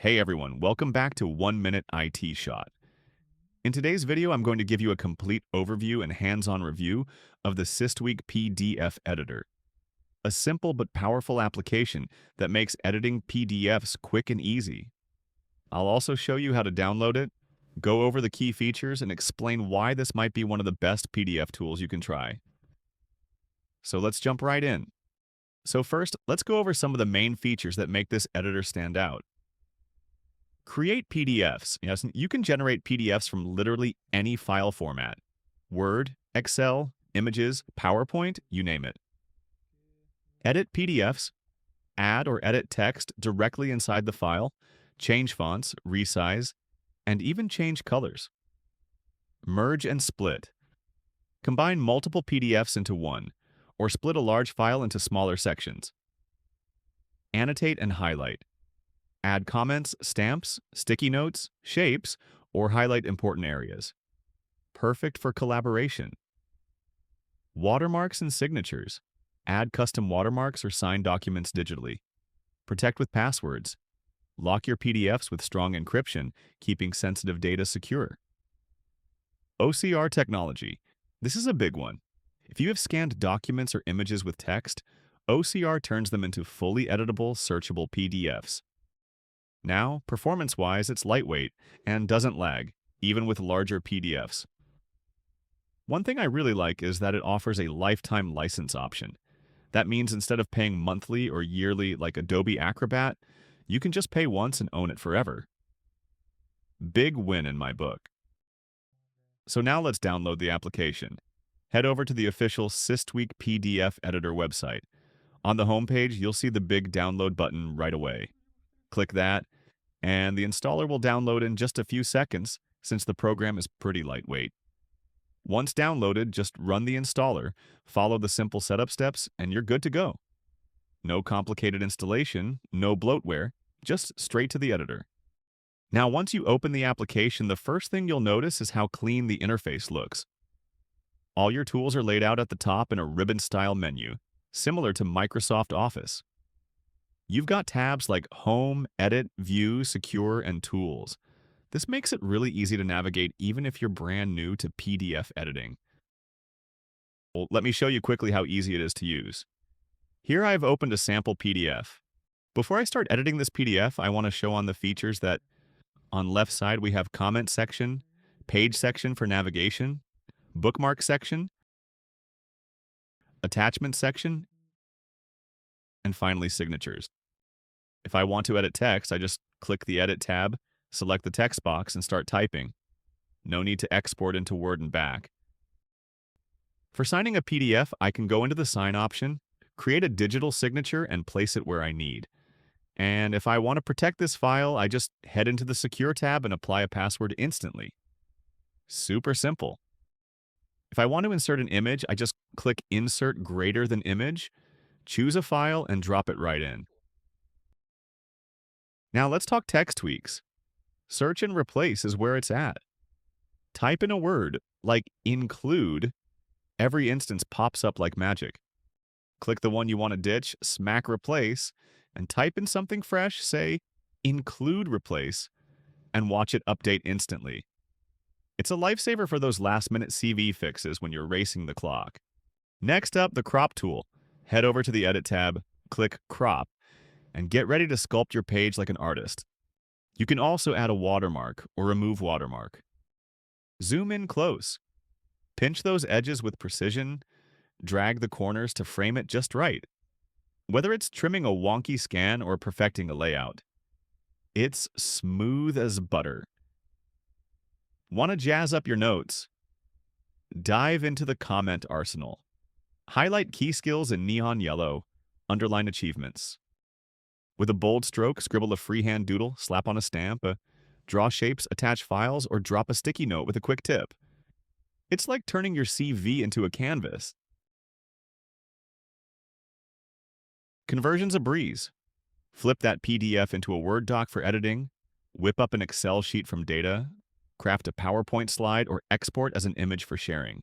Hey everyone, welcome back to 1 Minute IT Shot. In today's video, I'm going to give you a complete overview and hands-on review of the Systweak PDF Editor, a simple but powerful application that makes editing PDFs quick and easy. I'll also show you how to download it, go over the key features, and explain why this might be one of the best PDF tools you can try. So let's jump right in. So first, let's go over some of the main features that make this editor stand out. Create PDFs. Yes, you can generate PDFs from literally any file format. Word, Excel, images, PowerPoint, you name it. Edit PDFs. Add or edit text directly inside the file. Change fonts, resize, and even change colors. Merge and split. Combine multiple PDFs into one, or split a large file into smaller sections. Annotate and highlight. Add comments, stamps, sticky notes, shapes, or highlight important areas. Perfect for collaboration. Watermarks and signatures. Add custom watermarks or sign documents digitally. Protect with passwords. Lock your PDFs with strong encryption, keeping sensitive data secure. OCR technology. This is a big one. If you have scanned documents or images with text, OCR turns them into fully editable, searchable PDFs. Now, performance-wise, it's lightweight and doesn't lag, even with larger PDFs. One thing I really like is that it offers a lifetime license option. That means instead of paying monthly or yearly like Adobe Acrobat, you can just pay once and own it forever. Big win in my book. So now let's download the application. Head over to the official Systweak PDF Editor website. On the homepage, you'll see the big download button right away. Click that, and the installer will download in just a few seconds since the program is pretty lightweight. Once downloaded, just run the installer, follow the simple setup steps, and you're good to go. No complicated installation, no bloatware, just straight to the editor. Now, once you open the application, the first thing you'll notice is how clean the interface looks. All your tools are laid out at the top in a ribbon-style menu, similar to Microsoft Office. You've got tabs like Home, Edit, View, Secure, and Tools. This makes it really easy to navigate even if you're brand new to PDF editing. Well, let me show you quickly how easy it is to use. Here I've opened a sample PDF. Before I start editing this PDF, I want to show on the features that on left side we have comment section, page section for navigation, bookmark section, attachment section, and finally signatures. If I want to edit text, I just click the Edit tab, select the text box, and start typing. No need to export into Word and back. For signing a PDF, I can go into the Sign option, create a digital signature, and place it where I need. And if I want to protect this file, I just head into the Secure tab and apply a password instantly. Super simple. If I want to insert an image, I just click Insert Greater Than Image, choose a file, and drop it right in. Now let's talk text tweaks. Search and replace is where it's at. Type in a word, like include, every instance pops up like magic. Click the one you want to ditch, smack replace, and type in something fresh, say include replace, and watch it update instantly. It's a lifesaver for those last-minute CV fixes when you're racing the clock. Next up, the crop tool. Head over to the Edit tab, click Crop, and get ready to sculpt your page like an artist. You can also add a watermark or remove watermark. Zoom in close. Pinch those edges with precision, drag the corners to frame it just right. Whether it's trimming a wonky scan or perfecting a layout, it's smooth as butter. Want to jazz up your notes? Dive into the comment arsenal. Highlight key skills in neon yellow, underline achievements. With a bold stroke, scribble a freehand doodle, slap on a stamp, draw shapes, attach files, or drop a sticky note with a quick tip. It's like turning your CV into a canvas. Conversion's a breeze. Flip that PDF into a Word doc for editing, whip up an Excel sheet from data, craft a PowerPoint slide, or export as an image for sharing.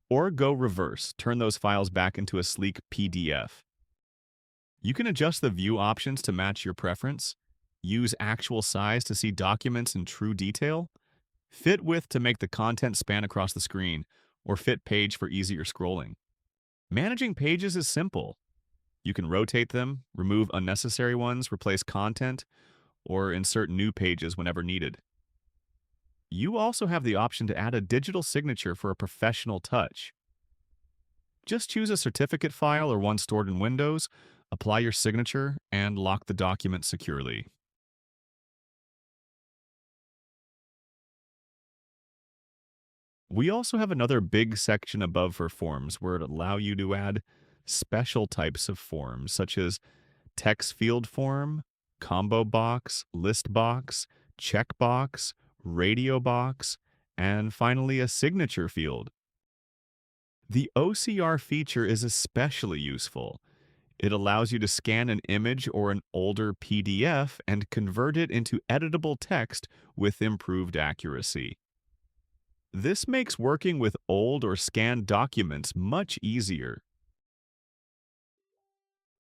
Or go reverse, turn those files back into a sleek PDF. You can adjust the view options to match your preference. use actual size to see documents in true detail, fit width to make the content span across the screen, or fit page for easier scrolling. Managing pages is simple. You can rotate them, remove unnecessary ones, replace content, or insert new pages whenever needed. You also have the option to add a digital signature for a professional touch. Just choose a certificate file or one stored in Windows, apply your signature, and lock the document securely. We also have another big section above for forms where it allow you to add special types of forms such as text field form, combo box, list box, checkbox, radio box, and finally a signature field. The OCR feature is especially useful. It allows you to scan an image or an older PDF and convert it into editable text with improved accuracy. This makes working with old or scanned documents much easier.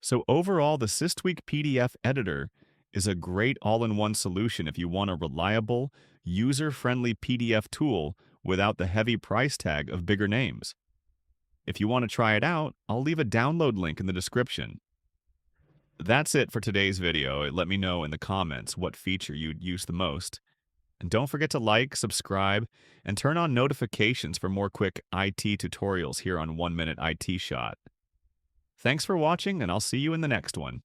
So overall, the Systweak PDF Editor is a great all-in-one solution if you want a reliable, user-friendly PDF tool without the heavy price tag of bigger names. If you want to try it out, I'll leave a download link in the description. That's it for today's video. Let me know in the comments what feature you'd use the most. And don't forget to like, subscribe, and turn on notifications for more quick IT tutorials here on 1 Minute IT Shot. Thanks for watching, and I'll see you in the next one.